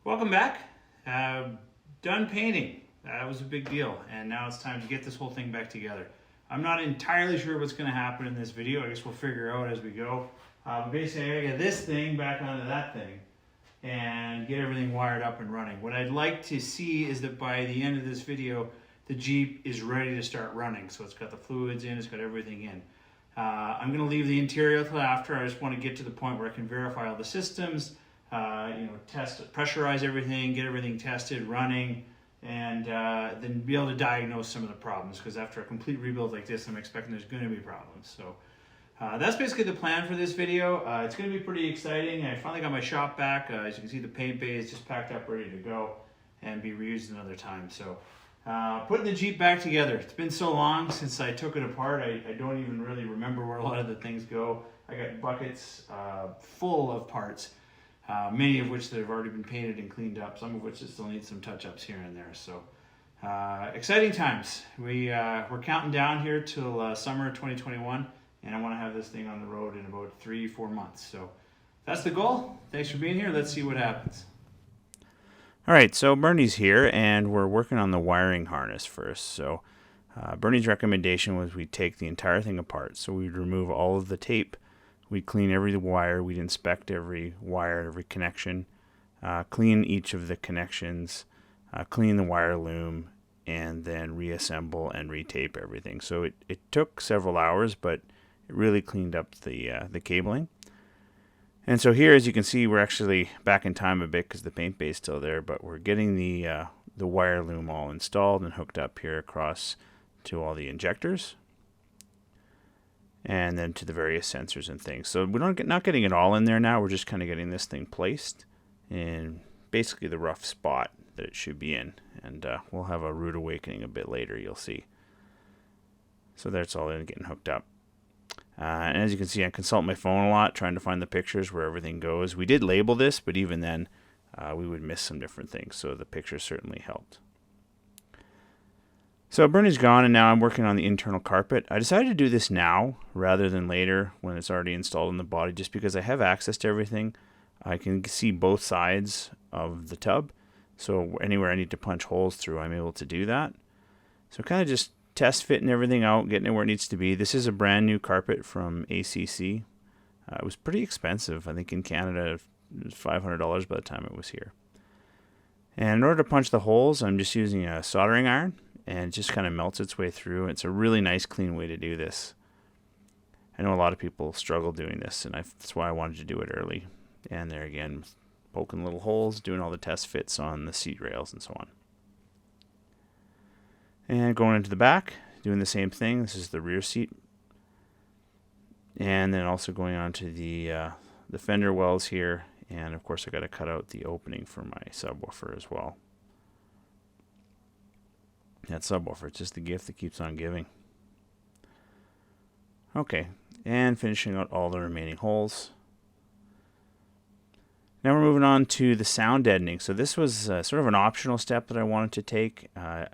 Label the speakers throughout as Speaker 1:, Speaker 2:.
Speaker 1: Welcome back. Done painting. That was a big deal, and now it's time to get this whole thing back together. I'm not entirely sure what's going to happen in this video. I guess we'll figure out as we go. But basically, I gotta get this thing back onto that thing and get everything wired up and running. What I'd like to see is that by the end of this video, the Jeep is ready to start running. So it's got the fluids in, it's got everything in. I'm going to leave the interior till after. I just want to get to the point where I can verify all the systems, test, pressurize everything, get everything tested, running, and then be able to diagnose some of the problems. Because after a complete rebuild like this, I'm expecting there's going to be problems. So that's basically the plan for this video. It's going to be pretty exciting. I finally got my shop back. As you can see, the paint bay is just packed up, ready to go, and be reused another time. So putting the Jeep back together. It's been so long since I took it apart. I don't even really remember where a lot of the things go. I got buckets full of parts, many of which that have already been painted and cleaned up, some of which that still need some touch-ups here and there. So exciting times. We're counting down here till summer 2021, and I want to have this thing on the road in about 3-4 months. So that's the goal. Thanks for being here. Let's see what happens.
Speaker 2: All right, so Bernie's here, and we're working on the wiring harness first. So Bernie's recommendation was we take the entire thing apart. So we'd remove all of the tape, we'd clean every wire, we'd inspect every wire, every connection, clean each of the connections, clean the wire loom, and then reassemble and retape everything. So it took several hours, but it really cleaned up the cabling. And so here, as you can see, we're actually back in time a bit because the paint bay is still there, but we're getting the wire loom all installed and hooked up here across to all the injectors and then to the various sensors and things. So we're not getting it all in there now. We're just kind of getting this thing placed in basically the rough spot that it should be in. And we'll have a rude awakening a bit later, you'll see. So that's all in getting hooked up. And as you can see, I consult my phone a lot, trying to find the pictures where everything goes. We did label this, but even then, we would miss some different things, so the pictures certainly helped. So Bernie's gone, and now I'm working on the internal carpet. I decided to do this now, rather than later, when it's already installed in the body, just because I have access to everything. I can see both sides of the tub, so anywhere I need to punch holes through, I'm able to do that. So kind of just test fitting everything out, getting it where it needs to be. This is a brand new carpet from ACC. It was pretty expensive. I think in Canada it was $500 by the time it was here. And in order to punch the holes, I'm just using a soldering iron, and it just kind of melts its way through. It's a really nice, clean way to do this. I know a lot of people struggle doing this, and that's why I wanted to do it early. And there again, poking little holes, doing all the test fits on the seat rails and so on. And going into the back, doing the same thing. This is the rear seat. And then also going on to the fender wells here. And of course I got to cut out the opening for my subwoofer as well. That subwoofer, it's just the gift that keeps on giving. Okay, and finishing out all the remaining holes. Now we're moving on to the sound deadening. So this was sort of an optional step that I wanted to take. I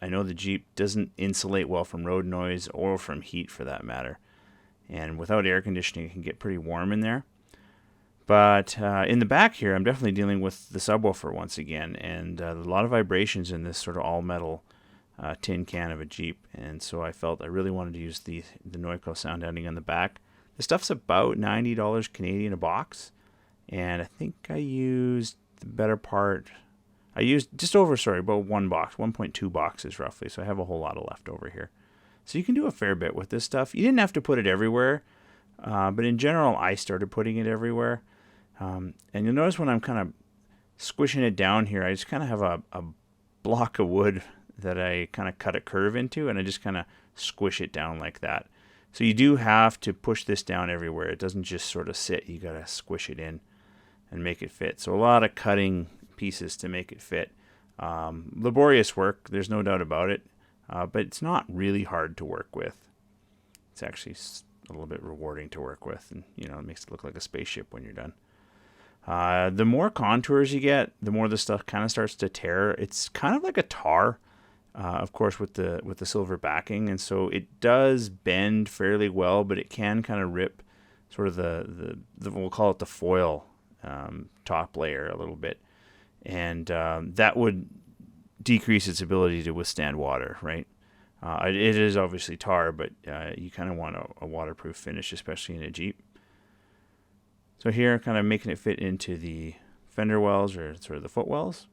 Speaker 2: know the Jeep doesn't insulate well from road noise or from heat for that matter. And without air conditioning, it can get pretty warm in there. But in the back here, I'm definitely dealing with the subwoofer once again. And a lot of vibrations in this sort of all-metal tin can of a Jeep. And so I felt I really wanted to use the Noiko sound deadening on the back. This stuff's about $90 Canadian a box. And I think I used the better part. I used just over, about one box, 1.2 boxes roughly. So I have a whole lot of left over here. So you can do a fair bit with this stuff. You didn't have to put it everywhere, but in general, I started putting it everywhere. And you'll notice when I'm kind of squishing it down here, I just kind of have a block of wood that I kind of cut a curve into, and I just kind of squish it down like that. So you do have to push this down everywhere. It doesn't just sort of sit. You got to squish it in and make it fit. So a lot of cutting pieces to make it fit. Laborious work, there's no doubt about it, but it's not really hard to work with. It's actually a little bit rewarding to work with, and it makes it look like a spaceship when you're done. The more contours you get, the more the stuff kind of starts to tear. It's kind of like a tar, of course, with the silver backing, and so it does bend fairly well, but it can kind of rip sort of the we'll call it the foil top layer a little bit. and that would decrease its ability to withstand water, right? It is obviously tar, but you kind of want a waterproof finish, especially in a Jeep. So here, kind of making it fit into the fender wells, or sort of the footwells.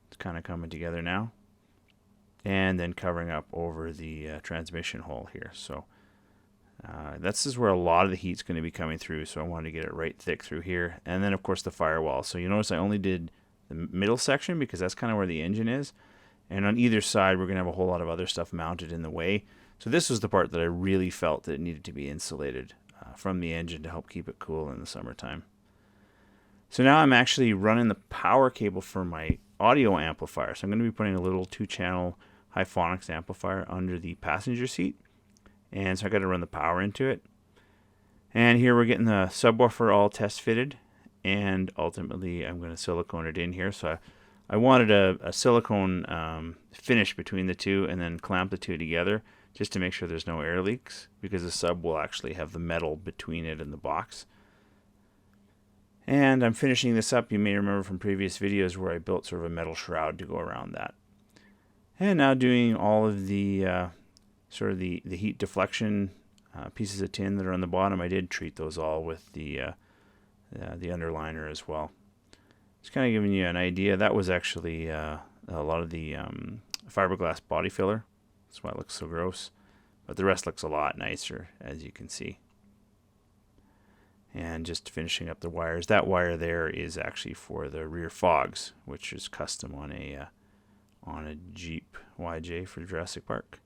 Speaker 2: It's kind of coming together now. And then covering up over the transmission hole here. So this is where a lot of the heat's going to be coming through, so I wanted to get it right thick through here. And then, of course, the firewall. So you notice I only did the middle section because that's kind of where the engine is. And on either side, we're going to have a whole lot of other stuff mounted in the way. So this was the part that I really felt that it needed to be insulated from the engine to help keep it cool in the summertime. So now I'm actually running the power cable for my audio amplifier. So I'm going to be putting a little 2-channel Hyphonics amplifier under the passenger seat. And so I got to run the power into it. And here we're getting the subwoofer all test fitted. And ultimately I'm going to silicone it in here. So I wanted a silicone finish between the two and then clamp the two together just to make sure there's no air leaks, because the sub will actually have the metal between it and the box. And I'm finishing this up. You may remember from previous videos where I built sort of a metal shroud to go around that. And now doing all of the sort of the heat deflection pieces of tin that are on the bottom. I did treat those all with the underliner as well. Just kind of giving you an idea. That was actually a lot of the fiberglass body filler. That's why it looks so gross. But the rest looks a lot nicer, as you can see. And just finishing up the wires. That wire there is actually for the rear fogs, which is custom on a Jeep YJ for Jurassic Park.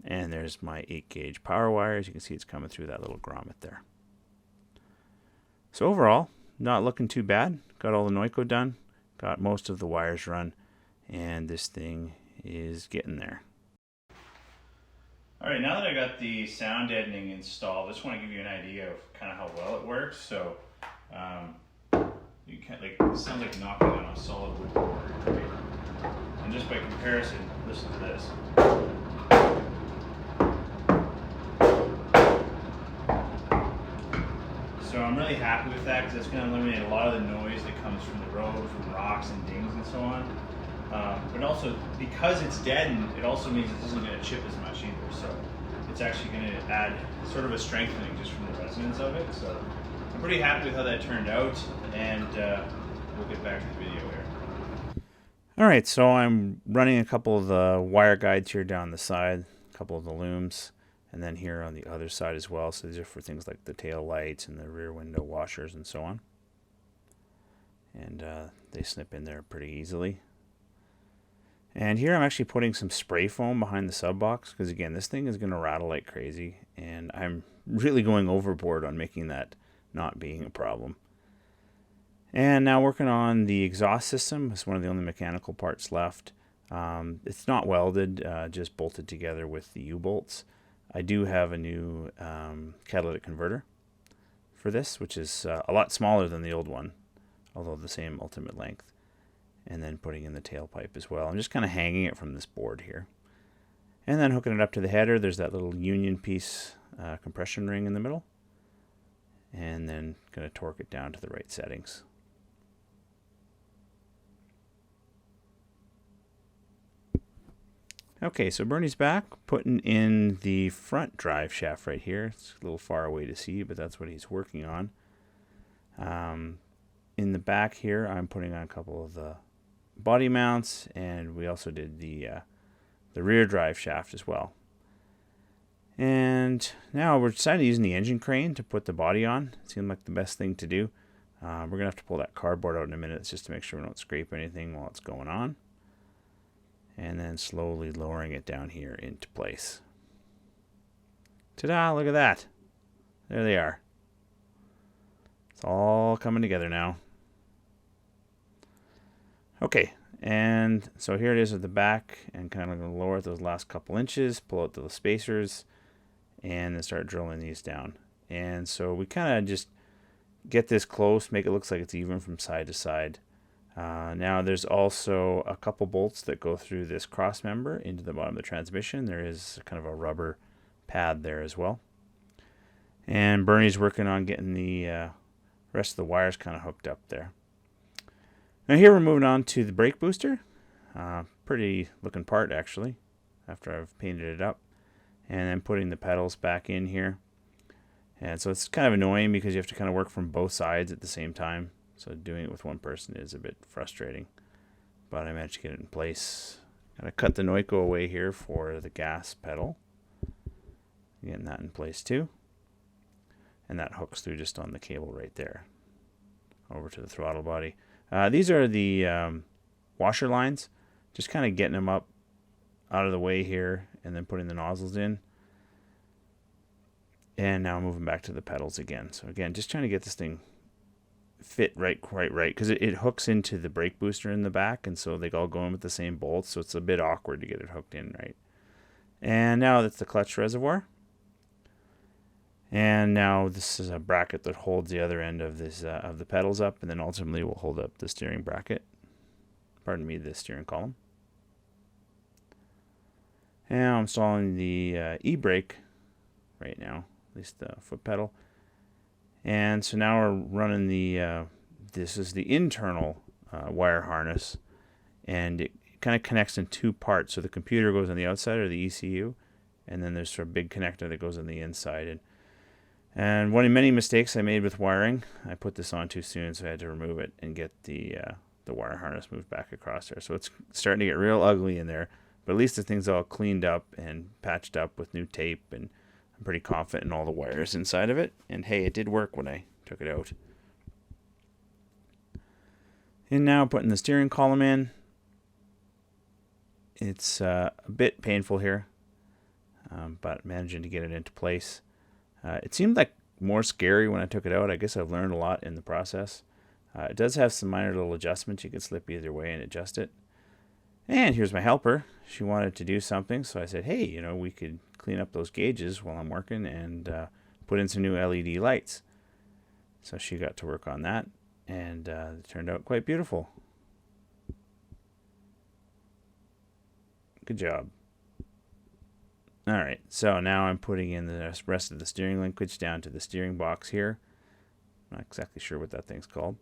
Speaker 2: And there's my 8-gauge power wire. As you can see, it's coming through that little grommet there. So overall, not looking too bad. Got all the Noiko done. Got most of the wires run. And this thing is getting there. Alright, now that I got the sound deadening installed, I just want to give you an idea of kind of how well it works. So, you can, like, it sounds like knocking on a solid wood board, right? And just by comparison, listen to this. So I'm really happy with that because it's going to eliminate a lot of the noise that comes from the road, from rocks and dings and so on. But also, because it's deadened, it also means it isn't going to chip as much either. So it's actually going to add sort of a strengthening just from the resonance of it. So I'm pretty happy with how that turned out, and we'll get back to the video here. All right, so I'm running a couple of the wire guides here down the side, a couple of the looms, and then here on the other side as well. So these are for things like the tail lights and the rear window washers and so on. And they snip in there pretty easily. And here I'm actually putting some spray foam behind the sub box because, again, this thing is going to rattle like crazy, and I'm really going overboard on making that not being a problem. And now working on the exhaust system. It's one of the only mechanical parts left. It's not welded, just bolted together with the U-bolts. I do have a new catalytic converter for this, which is a lot smaller than the old one, although the same ultimate length. And then putting in the tailpipe as well. I'm just kind of hanging it from this board here. And then hooking it up to the header. There's that little union piece compression ring in the middle. And then going to torque it down to the right settings. Okay, so Bernie's back, putting in the front drive shaft right here. It's a little far away to see, but that's what he's working on. In the back here, I'm putting on a couple of the body mounts, and we also did the rear drive shaft as well. And now we're deciding to use the engine crane to put the body on. It seemed like the best thing to do. We're going to have to pull that cardboard out in a minute just to make sure we don't scrape anything while it's going on. And then slowly lowering it down here into place. Ta-da, look at that. There they are. It's all coming together now. Okay, and so here it is at the back, and kind of going to lower it those last couple inches, pull out the spacers, and then start drilling these down. And so we kind of just get this close, make it look like it's even from side to side. Now there's also a couple bolts that go through this cross member into the bottom of the transmission. There is kind of a rubber pad there as well. And Bernie's working on getting the rest of the wires kind of hooked up there. Now here we're moving on to the brake booster. Pretty looking part actually, after I've painted it up. And then putting the pedals back in here. And so it's kind of annoying because you have to kind of work from both sides at the same time. So doing it with one person is a bit frustrating. But I managed to get it in place. Gotta cut the Noiko away here for the gas pedal. Getting that in place too. And that hooks through just on the cable right there. Over to the throttle body. These are the washer lines. Just kind of getting them up out of the way here and then putting the nozzles in. And now moving back to the pedals again. So again, just trying to get this thing fit quite right, because it hooks into the brake booster in the back, and so they all go in with the same bolts, so it's a bit awkward to get it hooked in right. And now that's the clutch reservoir. And now this is a bracket that holds the other end of this of the pedals up, and then ultimately will hold up the steering bracket. Pardon me, the steering column. And I'm installing the e-brake right now, at least the foot pedal. And so now we're running the, this is the internal wire harness, and it kind of connects in two parts. So the computer goes on the outside, or the ECU, and then there's sort of a big connector that goes on the inside. And one of many mistakes I made with wiring, I put this on too soon, so I had to remove it and get the wire harness moved back across there. So it's starting to get real ugly in there, but at least the thing's all cleaned up and patched up with new tape, and I'm pretty confident in all the wires inside of it. And hey, it did work when I took it out. And now putting the steering column in. It's a bit painful here, but managing to get it into place. It seemed like more scary when I took it out. I guess I've learned a lot in the process. It does have some minor little adjustments. You can slip either way and adjust it. And here's my helper. She wanted to do something, so I said, hey, we could clean up those gauges while I'm working and put in some new LED lights. So she got to work on that, and it turned out quite beautiful. Good job. Alright, so now I'm putting in the rest of the steering linkage down to the steering box here. Not exactly sure what that thing's called.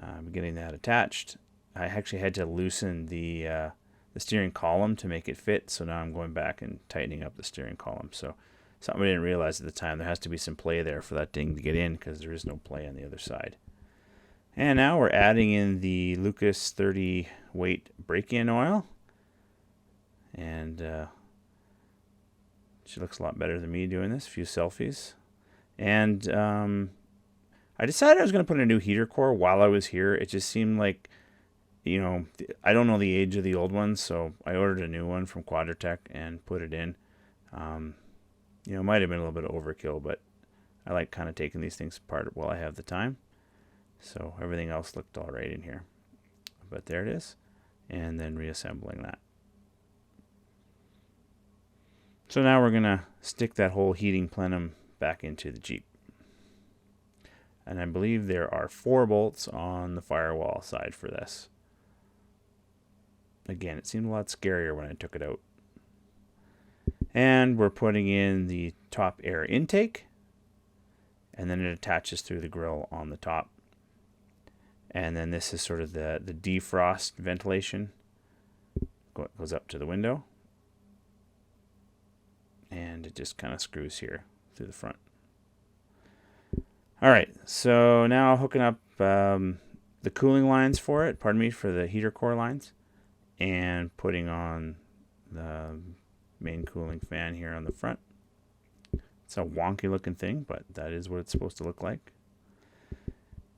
Speaker 2: I'm getting that attached. I actually had to loosen the steering column to make it fit, so now I'm going back and tightening up the steering column. So something I didn't realize at the time, there has to be some play there for that thing to get in, because there is no play on the other side. And now we're adding in the Lucas 30 weight break-in oil. And she looks a lot better than me doing this. A few selfies. And I decided I was going to put in a new heater core while I was here. It just seemed like, I don't know the age of the old ones, so I ordered a new one from Quadratech and put it in. It might have been a little bit of overkill, but I like kind of taking these things apart while I have the time. So everything else looked all right in here. But there it is. And then reassembling that. So now we're going to stick that whole heating plenum back into the Jeep. And I believe there are 4 bolts on the firewall side for this. Again, it seemed a lot scarier when I took it out. And we're putting in the top air intake. And then it attaches through the grill on the top. And then this is sort of the defrost ventilation. Goes up to the window. And it just kind of screws here through the front. Alright, so now hooking up the cooling lines for it, for the heater core lines, and putting on the main cooling fan here on the front. It's a wonky looking thing, but that is what it's supposed to look like.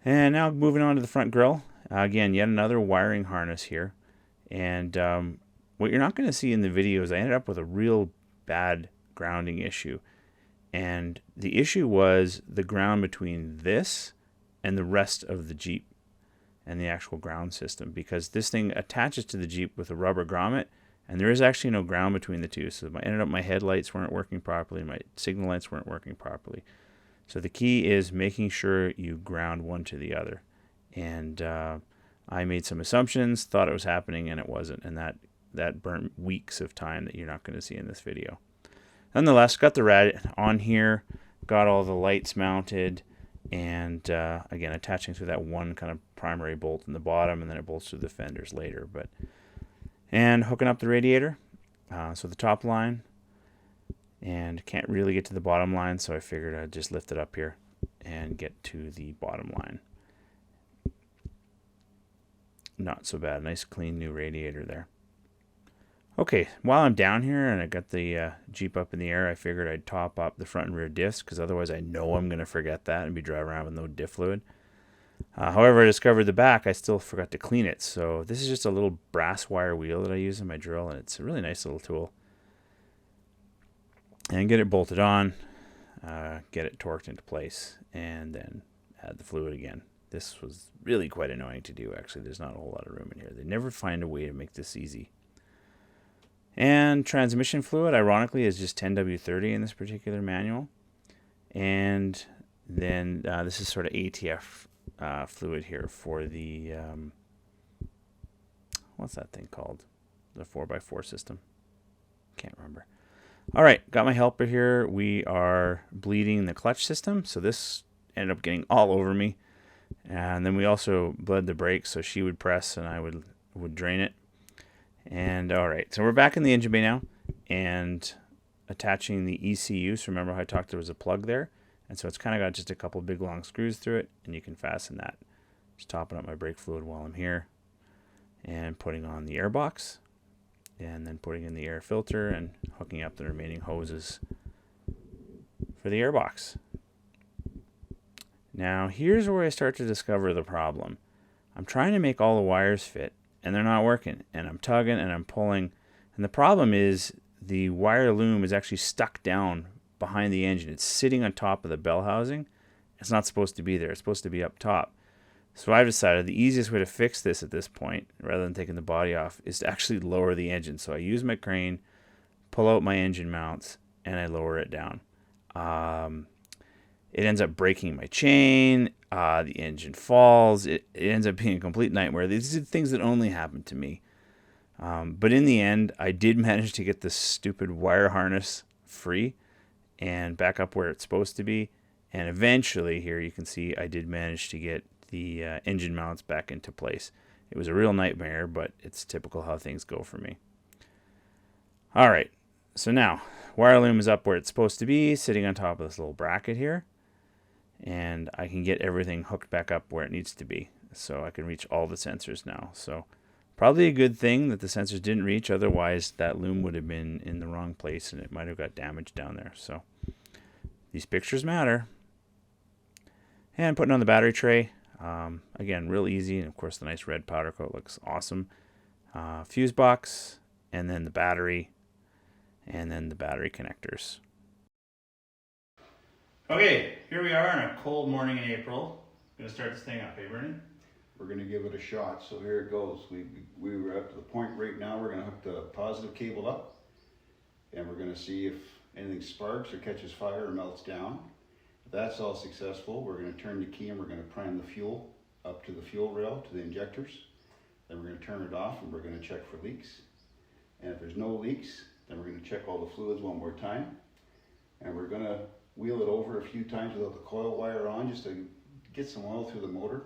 Speaker 2: And now moving on to the front grille. Again, yet another wiring harness here. And what you're not going to see in the video is I ended up with a real bad grounding issue. And the issue was the ground between this and the rest of the Jeep and the actual ground system, because this thing attaches to the Jeep with a rubber grommet, and there is actually no ground between the two. So my headlights weren't working properly, my signal lights weren't working properly. So the key is making sure you ground one to the other. And I made some assumptions, thought it was happening, and it wasn't. And that burnt weeks of time that you're not going to see in this video. Nonetheless, got the rad on here, got all the lights mounted, and again, attaching through that one kind of primary bolt in the bottom, and then it bolts through the fenders later. And hooking up the radiator, so the top line, and can't really get to the bottom line, so I figured I'd just lift it up here and get to the bottom line. Not so bad. Nice clean new radiator there. Okay, while I'm down here and I got the Jeep up in the air, I figured I'd top up the front and rear diffs, because otherwise I know I'm going to forget that and be driving around with no diff fluid. However, I discovered the back, I still forgot to clean it. So this is just a little brass wire wheel that I use in my drill, and it's a really nice little tool. And get it bolted on, get it torqued into place, and then add the fluid again. This was really quite annoying to do, actually. There's not a whole lot of room in here. They never find a way to make this easy. And transmission fluid, ironically, is just 10W30 in this particular manual. And then this is sort of ATF fluid here for the, what's that thing called? The 4x4 system. Can't remember. All right, got my helper here. We are bleeding the clutch system. So this ended up getting all over me. And then we also bled the brakes, so she would press and I would drain it. And all right, so we're back in the engine bay now and attaching the ECU. So remember how I talked there was a plug there? And so it's kind of got just a couple big long screws through it, and you can fasten that. Just topping up my brake fluid while I'm here and putting on the air box, and then putting in the air filter and hooking up the remaining hoses for the air box. Now here's where I start to discover the problem. I'm trying to make all the wires fit, and they're not working, and I'm tugging and I'm pulling, and the problem is the wire loom is actually stuck down behind the engine. It's sitting on top of the bell housing. It's not supposed to be there. It's supposed to be up top. So I've decided the easiest way to fix this at this point, rather than taking the body off, is to actually lower the engine. So I use my crane, pull out my engine mounts, and I lower it down. It ends up breaking my chain. The engine falls. It ends up being a complete nightmare. These are things that only happen to me. But in the end, I did manage to get this stupid wire harness free and back up where it's supposed to be. And eventually, here you can see I did manage to get the engine mounts back into place. It was a real nightmare, but it's typical how things go for me. All right, so now wire loom is up where it's supposed to be, sitting on top of this little bracket here. And I can get everything hooked back up where it needs to be. So I can reach all the sensors now. So probably a good thing that the sensors didn't reach, otherwise that loom would have been in the wrong place and it might have got damaged down there. So these pictures matter. And putting on the battery tray. Again, real easy. And of course the nice red powder coat looks awesome. Fuse box, and then the battery, and then the battery connectors.
Speaker 1: Okay, here we are on a cold morning in April. Gonna start this thing up, hey Bernie?
Speaker 3: We're going to give it a shot, so here it goes. We were up to the point right now, we're going to hook the positive cable up, and we're going to see if anything sparks or catches fire or melts down. If that's all successful, we're going to turn the key and we're going to prime the fuel up to the fuel rail, to the injectors. Then we're going to turn it off and we're going to check for leaks. And if there's no leaks, then we're going to check all the fluids one more time. And we're going to wheel it over a few times without the coil wire on, just to get some oil through the motor.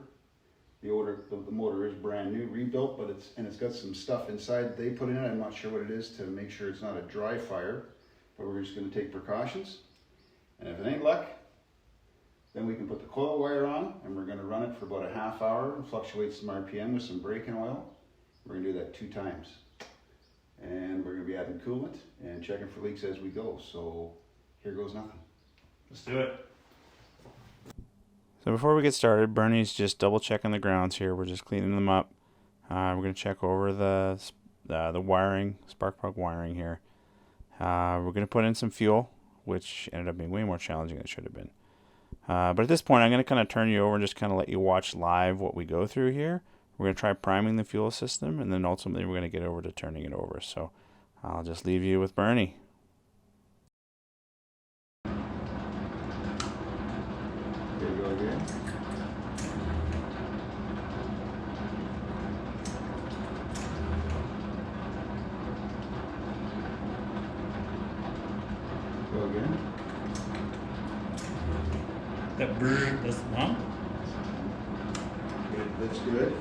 Speaker 3: The motor is brand new, rebuilt, but it's got some stuff inside they put in it. I'm not sure what it is, to make sure it's not a dry fire, but we're just going to take precautions. And if it ain't luck, then we can put the coil wire on, and we're going to run it for about a half hour and fluctuate some RPM with some braking oil. We're going to do that 2 times. And we're going to be adding coolant and checking for leaks as we go. So here goes nothing.
Speaker 1: Let's do it.
Speaker 2: So before we get started, Bernie's just double checking the grounds here. We're just cleaning them up. We're going to check over the wiring, spark plug wiring here. We're going to put in some fuel, which ended up being way more challenging than it should have been. But at this point, I'm going to kind of turn you over and just kind of let you watch live what we go through here. We're going to try priming the fuel system, and then ultimately we're going to get over to turning it over. So I'll just leave you with Bernie.
Speaker 3: Here we go again. Go again.
Speaker 1: That brrr, that's long.
Speaker 3: Good. That's good.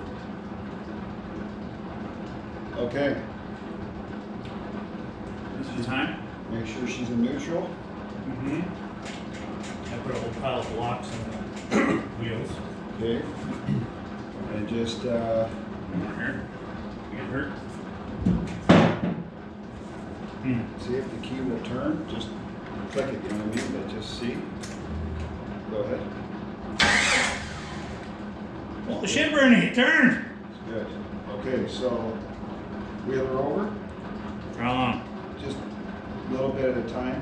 Speaker 3: Okay.
Speaker 1: This is time.
Speaker 3: Make sure she's in neutral.
Speaker 1: Mm-hmm. I put a whole pile of blocks in the wheels.
Speaker 3: Okay. And just
Speaker 1: Here. You get hurt.
Speaker 3: see if the key will turn. Just click it, you know what I mean? But just see. Go ahead.
Speaker 1: Well, the shit, Bernie, turn!
Speaker 3: Good. Okay, so wheel her over.
Speaker 1: For how long?
Speaker 3: Just a little bit at a time.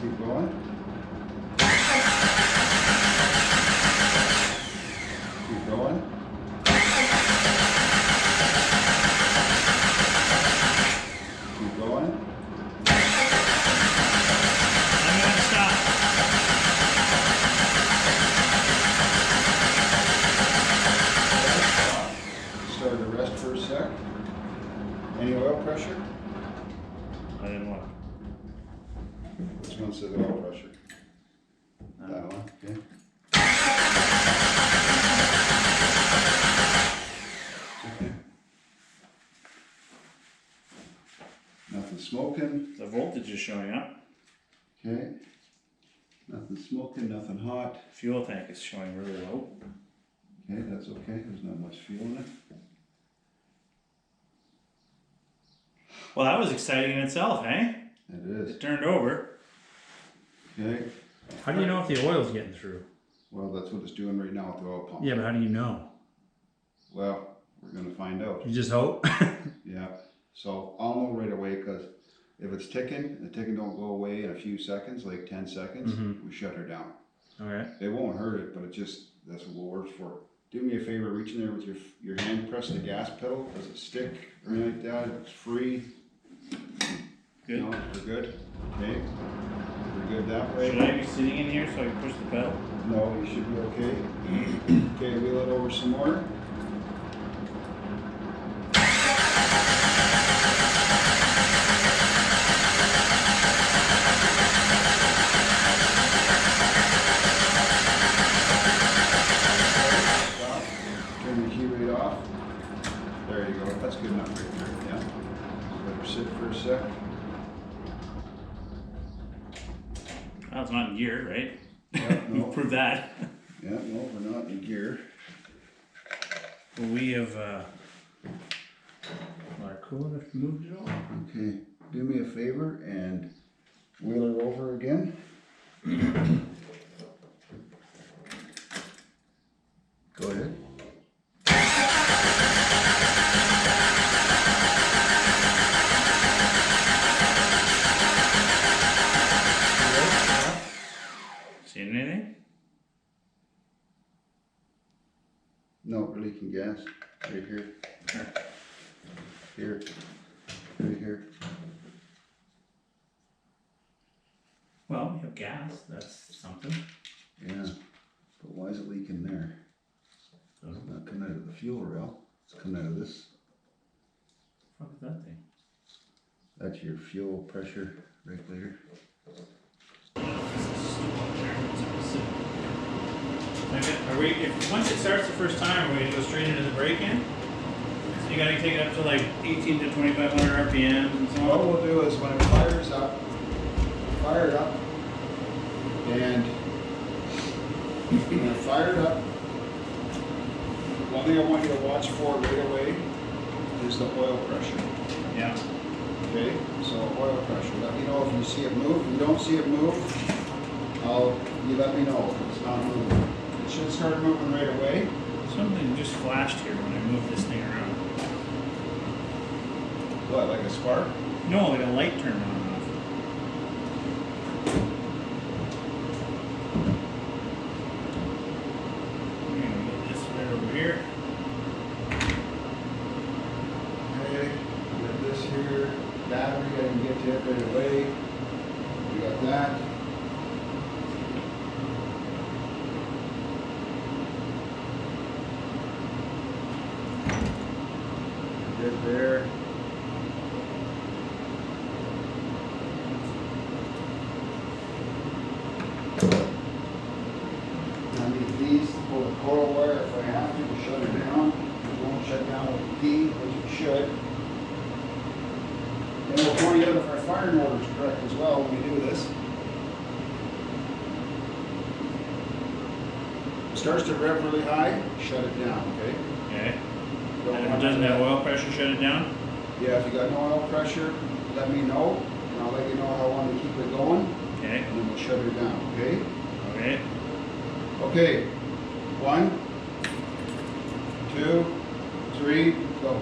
Speaker 3: Keep going. Keep going. Keep going.
Speaker 1: I'm gonna stop.
Speaker 3: Start to rest for a sec. Any oil pressure?
Speaker 1: I didn't look.
Speaker 3: Which one says oil pressure? That one, okay. Okay. Nothing smoking.
Speaker 1: The voltage is showing up.
Speaker 3: Okay. Nothing smoking, nothing hot.
Speaker 1: Fuel tank is showing really low.
Speaker 3: Okay, that's okay. There's not much fuel in it.
Speaker 1: Well, that was exciting in itself, eh?
Speaker 3: It is.
Speaker 1: It turned over.
Speaker 3: Okay.
Speaker 1: How do you know if the oil's getting through?
Speaker 3: Well, that's what it's doing right now with the oil pump.
Speaker 1: Yeah, but how do you know?
Speaker 3: Well, we're gonna find out.
Speaker 1: You just hope.
Speaker 3: Yeah. So I'll know right away because if it's ticking, the ticking don't go away in a few seconds, like 10 seconds, we shut her down.
Speaker 1: Okay.
Speaker 3: It won't hurt it, but it just, that's what it works for. Do me a favor, reach in there with your hand, press the gas pedal. Does it stick or anything like that? It's free.
Speaker 1: Good.
Speaker 3: No, we're good. Okay. We're good that way.
Speaker 1: Should I be sitting in here so I can push the pedal?
Speaker 3: No, you should be okay. Okay, wheel it over some more. Stop. Turn the key rate off. There you go. That's good enough right there. Yeah. Let her sit for a sec.
Speaker 1: Well, it's not in gear, right?
Speaker 3: Yeah,
Speaker 1: We'll
Speaker 3: no.
Speaker 1: prove that.
Speaker 3: Yeah, no, we're not in gear.
Speaker 1: Well, we have, are cool enough to move it all.
Speaker 3: Okay, do me a favor and wheel her over again. Go ahead.
Speaker 1: Seeing anything?
Speaker 3: No, we're leaking gas. Right here. Here. Right here.
Speaker 1: Well, we have gas. That's something.
Speaker 3: Yeah. But why is it leaking there? It's not coming out of the fuel rail. It's coming out of this.
Speaker 1: What is that thing?
Speaker 3: That's your fuel pressure regulator.
Speaker 1: Are we, if once it starts the first time, are we gonna go straight into the break-in? So you gotta take it up to like 18 to 2500 RPM and so
Speaker 3: What
Speaker 1: on?
Speaker 3: we'll do is when it fires up, fire it up, and when it fired up, one thing I want you to watch for right away is the oil pressure.
Speaker 1: Yeah.
Speaker 3: Okay, so oil pressure. Let me know if you see it move. If you don't see it move, you let me know if it's not moving. It should start moving right away.
Speaker 1: Something just flashed here when I moved this thing around.
Speaker 3: What, like a spark?
Speaker 1: No, like a light turned on and off. I'm gonna get this right over here.
Speaker 3: Okay, we got this here. Battery, I can get to it right away. We got that. Good there. firing order is correct as well when we do this. It starts to rev really high, shut it down, okay?
Speaker 1: Okay.
Speaker 3: Don't
Speaker 1: And if
Speaker 3: want
Speaker 1: it doesn't
Speaker 3: that.
Speaker 1: have oil pressure, shut it down?
Speaker 3: Yeah, if you got no oil pressure, let me know, and I'll let you know how long to keep it going,
Speaker 1: Okay.
Speaker 3: and then we'll shut her down, okay?
Speaker 1: Okay.
Speaker 3: Okay, 1, 2, 3, go.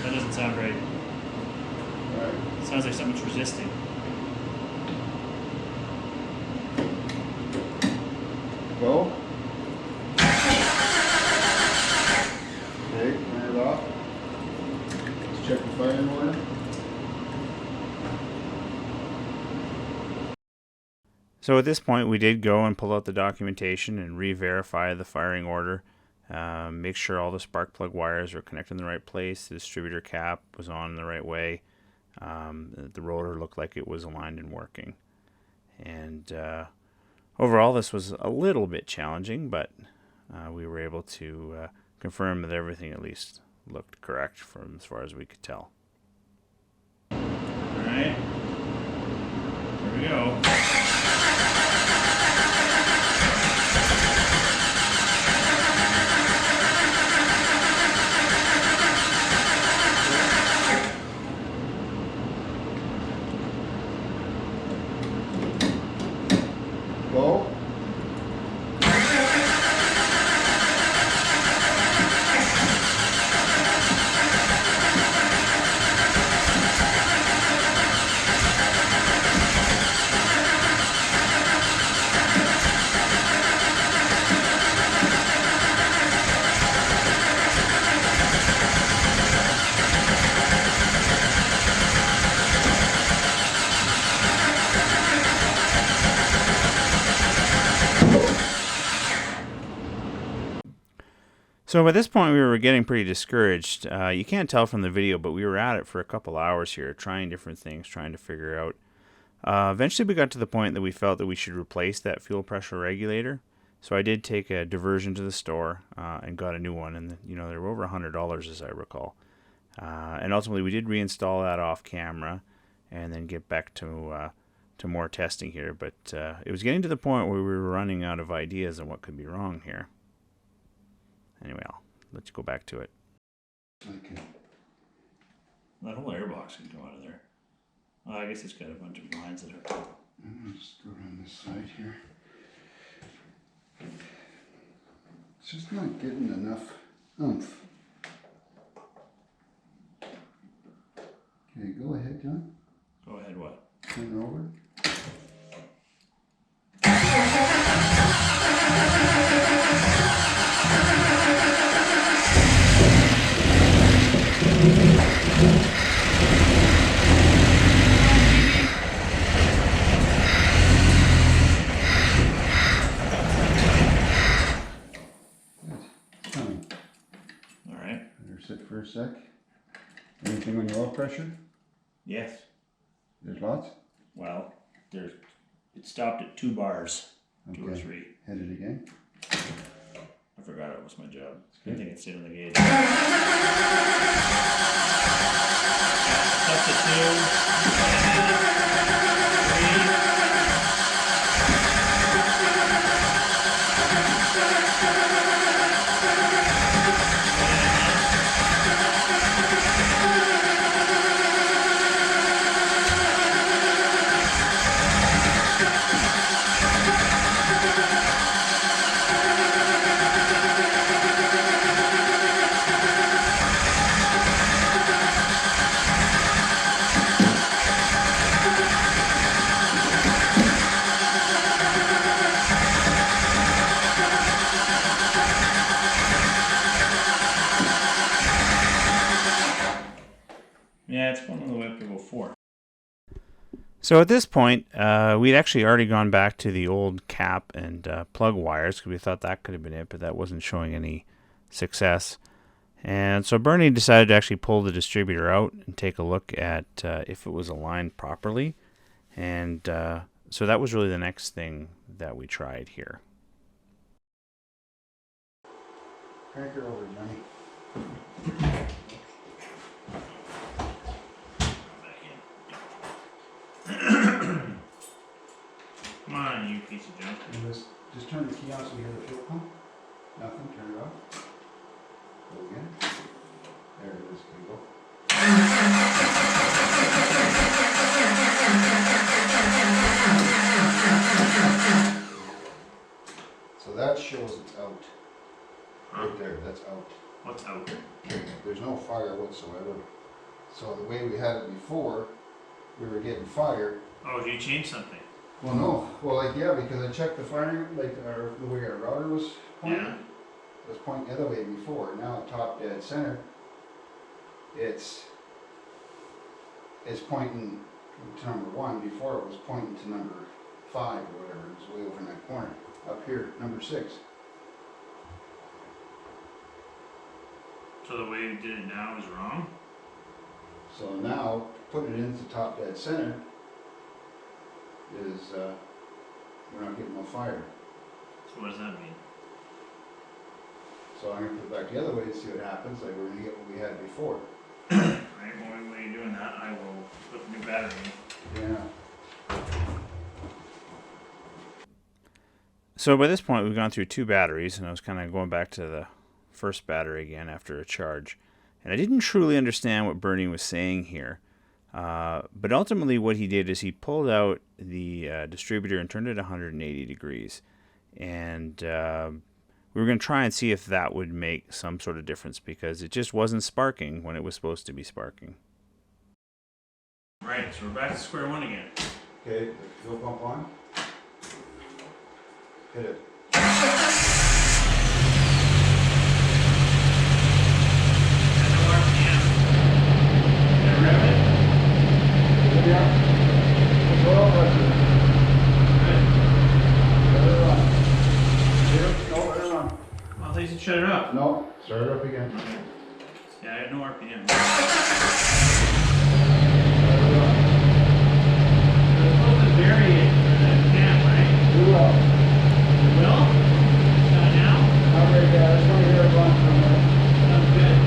Speaker 1: That doesn't sound right.
Speaker 3: All right.
Speaker 1: It sounds like something's resisting.
Speaker 3: Go. Okay, turn it off. Let's check the firing order.
Speaker 2: So at this point, we did go and pull out the documentation and re-verify the firing order. Make sure all the spark plug wires are connected in the right place. The distributor cap was on in the right way. The rotor looked like it was aligned and working. And overall, this was a little bit challenging, but we were able to confirm that everything at least looked correct from as far as we could tell.
Speaker 1: All right. Here we go.
Speaker 3: Go.
Speaker 2: So by this point, we were getting pretty discouraged. You can't tell from the video, but we were at it for a couple hours here, trying different things, trying to figure out. Eventually, we got to the point that we felt that we should replace that fuel pressure regulator. So I did take a diversion to the store and got a new one, and they were over $100 as I recall. And ultimately, we did reinstall that off camera, and then get back to more testing here. But it was getting to the point where we were running out of ideas on what could be wrong here. Anyway, I'll let you go back to it.
Speaker 3: Okay.
Speaker 1: That whole airbox can go out of there. Well, I guess it's got a bunch of lines that are.
Speaker 3: I'm gonna just go around this side here. It's just not getting enough oomph. Okay, go ahead, John.
Speaker 1: Go ahead, what?
Speaker 3: Turn over.
Speaker 1: All right.
Speaker 3: Let her sit for a sec. Anything on your oil pressure?
Speaker 1: Yes.
Speaker 3: There's lots?
Speaker 1: Well, it stopped at 2 bars. 2 or
Speaker 3: Okay.
Speaker 1: 3.
Speaker 3: Hit it again.
Speaker 1: I forgot it was my job. I
Speaker 3: good.
Speaker 1: think it's in the gauge. Up to 2. 3. Yeah, it's going all the way up to about 4.
Speaker 2: So at this point, we'd actually already gone back to the old cap and plug wires because we thought that could have been it, but that wasn't showing any success. And so Bernie decided to actually pull the distributor out and take a look at if it was aligned properly. And so that was really the next thing that we tried here.
Speaker 3: Crank her over, Johnny.
Speaker 1: Come on, you piece of junk.
Speaker 3: And just turn the key on so we hear the fuel pump. Nothing, turn it off. Go again. There it is, can you go? So that shows it's out. Right there, that's out.
Speaker 1: What's out?
Speaker 3: There's no fire whatsoever. So the way we had it before, we were getting fire.
Speaker 1: Oh, you changed something?
Speaker 3: Well, no. Well, like, yeah, because I checked the firing, like, the way our router was pointing.
Speaker 1: Yeah.
Speaker 3: It was pointing the other way before. Now, top dead center, it's pointing to number 1. Before it was pointing to number 5 or whatever. It was way over in that corner. Up here, number 6.
Speaker 1: So the way you did it now is wrong?
Speaker 3: So now, putting it into top dead center is, we're not getting no fire.
Speaker 1: So what does that mean?
Speaker 3: So I'm going to put it back the other way and see what happens. Like, we're going to get what we had before.
Speaker 1: Right, well, when you're doing that, I will put the new battery in.
Speaker 3: Yeah.
Speaker 2: So by this point, we've gone through 2 batteries, and I was kind of going back to the first battery again after a charge. And I didn't truly understand what Bernie was saying here. But ultimately what he did is he pulled out the distributor and turned it 180 degrees. And we were going to try and see if that would make some sort of difference, because it just wasn't sparking when it was supposed to be sparking.
Speaker 1: Right, so we're back to square one again.
Speaker 3: Okay, the fuel pump on. Hit it.
Speaker 1: Shut it up.
Speaker 3: No, start it up again.
Speaker 1: Okay. Yeah, I had no RPM. You're supposed to vary it for the cam, right?
Speaker 3: Do well.
Speaker 1: You will? Now?
Speaker 3: All right, I just want to hear it run for a minute.
Speaker 1: Sounds good.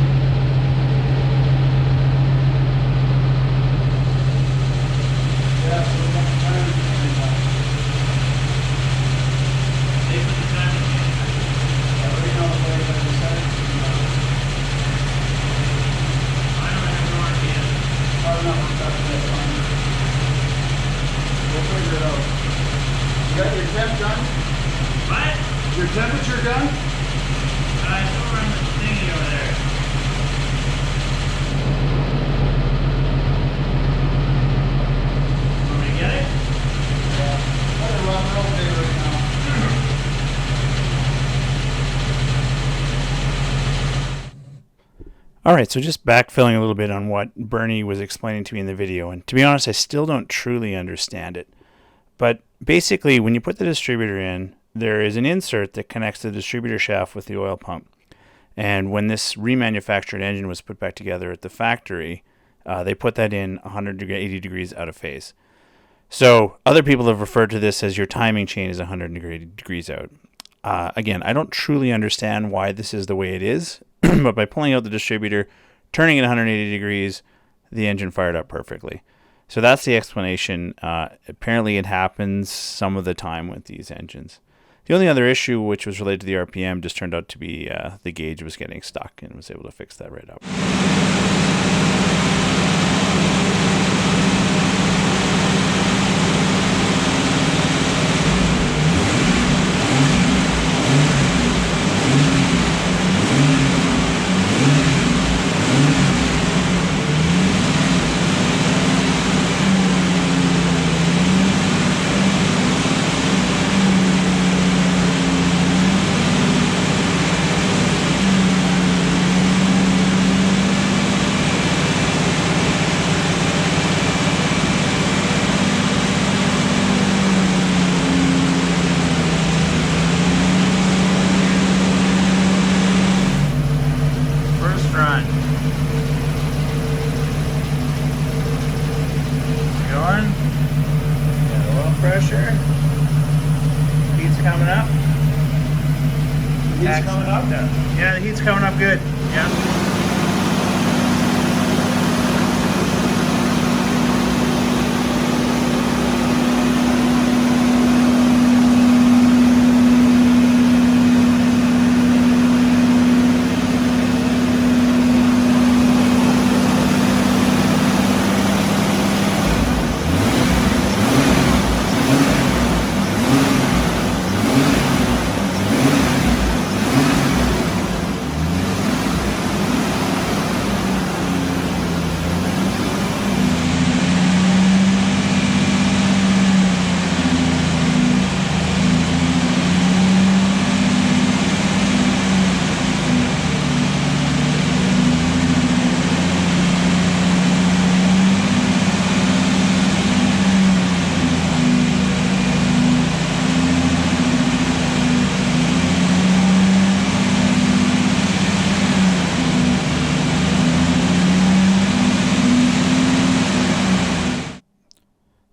Speaker 3: Yeah, so we're not trying to
Speaker 1: They put the time in.
Speaker 3: We'll figure it out. You got your temp done?
Speaker 1: What?
Speaker 3: Your temperature done?
Speaker 1: I still run the thingy over there. Want me to get it?
Speaker 3: Yeah. Let it run real big right now.
Speaker 2: Alright, so just backfilling a little bit on what Bernie was explaining to me in the video, and to be honest, I still don't truly understand it. But basically, when you put the distributor in, there is an insert that connects the distributor shaft with the oil pump. And when this remanufactured engine was put back together at the factory, they put that in 180 degrees out of phase. So other people have referred to this as your timing chain is 180 degrees out. Again, I don't truly understand why this is the way it is, but by pulling out the distributor, turning it 180 degrees, the engine fired up perfectly. So that's the explanation. Apparently it happens some of the time with these engines. The only other issue, which was related to the RPM, just turned out to be the gauge was getting stuck, and was able to fix that right up. Pressure. Heat's coming up.
Speaker 3: Heat's coming up?
Speaker 2: Yeah, the heat's
Speaker 1: it's coming up good. Yeah.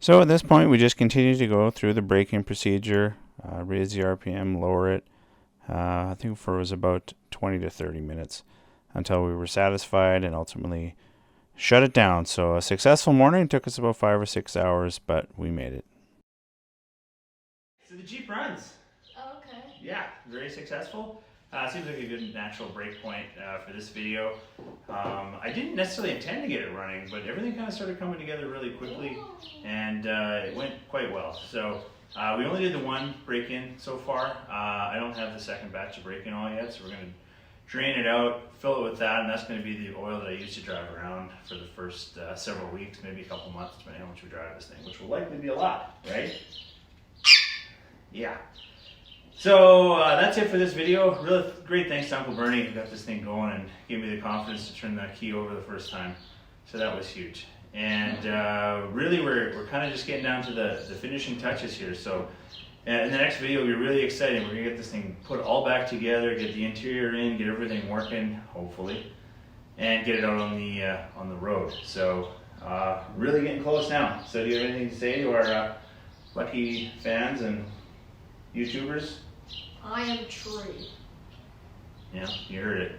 Speaker 2: So at this point, we just continue to go through the braking procedure, raise the RPM, lower it. I think for it was about 20 to 30 minutes until we were satisfied and ultimately shut it down. So a successful morning. Took us about 5 or 6 hours, but we made it.
Speaker 1: So the Jeep runs.
Speaker 4: Oh, okay.
Speaker 1: Yeah, very successful. Seems like a good natural break point for this video. I didn't necessarily intend to get it running, but everything kind of started coming together really quickly, and it went quite well. So we only did the one break-in so far. I don't have the second batch of break-in oil yet, so we're going to drain it out, fill it with that, and that's going to be the oil that I use to drive around for the first several weeks, maybe a couple months, depending on how much we drive this thing, which will likely be a lot, right? Yeah. So that's it for this video. Really great thanks to Uncle Bernie who got this thing going and gave me the confidence to turn that key over the first time. So that was huge. And really we're kind of just getting down to the finishing touches here. So in the next video, we're really excited. We're gonna get this thing put all back together, get the interior in, get everything working, hopefully, and get it out on the road. So really getting close now. So do you have anything to say to our lucky fans and YouTubers?
Speaker 4: I am true.
Speaker 1: Yeah, you heard it.